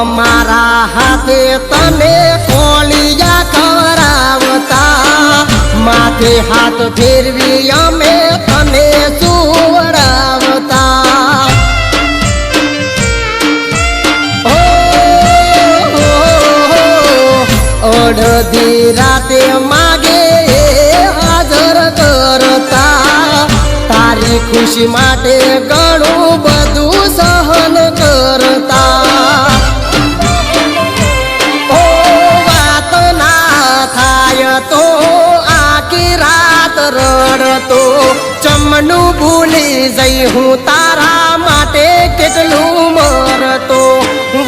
મારા હાથે તને કોળિયા ખવડાવતા માથે હાથ ફેરવી અમે તને સુવડાવતા અડધી રાતે માગે હાજર કરતા તારી ખુશી માટે ઘણું બધું સહન કરતા ઓ વાત ના થાય તો આખી રાત રડતો ચમનું ભૂલી જઈ હું તારા માટે કેટલું મરતો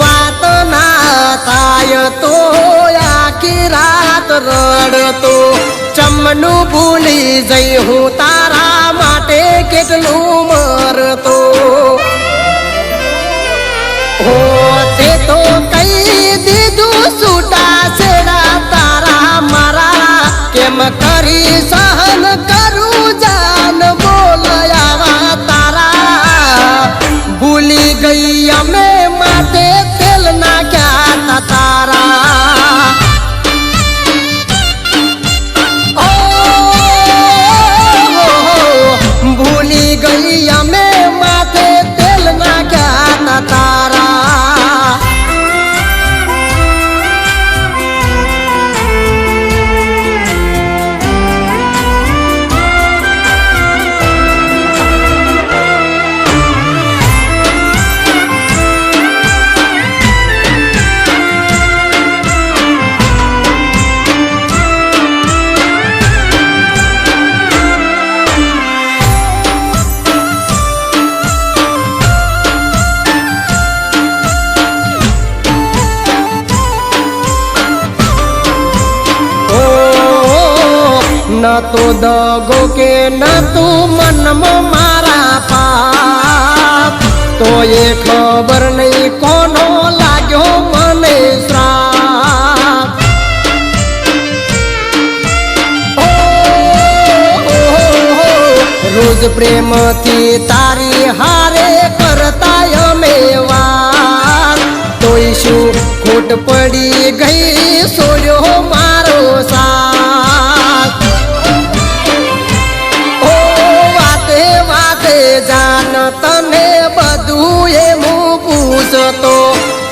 વાત ના થાય તો આખી રાત રડતો ચમનું ભૂલી જઈ હું તારા માટે કેટલું મરતો હો તે તો કહી દીધું છૂટા છેડા તારા મારા કેમ કરી સહન કરું જાન બોલયાવા તારા ભૂલી ગઈ અમે માથે તેલ નાખ્યા તારા ભૂલી ગઈ અમે માથે તેલ નાખ્યા તારા ન તો દગો કે ન તું મનમાં મારા પાપ તો એ ખબર નહીં કોનો લાગ્યો મને શ્રાપ રોજ પ્રેમથી તારી હારે કરતા અમે વાત તોય શું ખોટ પડી ગઈ સોર્યો મારો સાથ જાન તને બધું એમ પૂછતો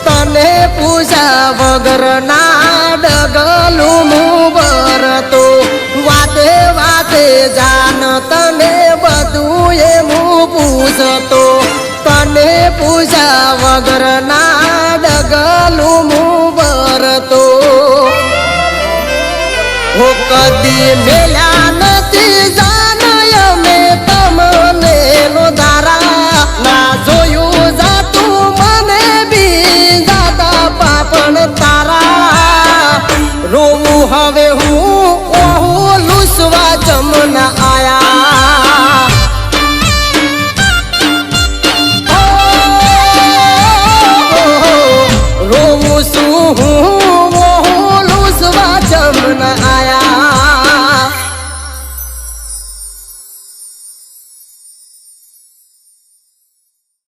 તને પૂછ્યા વગર ના ડગલું હું ભરતો વાતે વાતે જાન તને બધું એમ પૂછતો તને પૂછ્યા વગર ના ડગલું હું ભરતો કદી મેલ્યા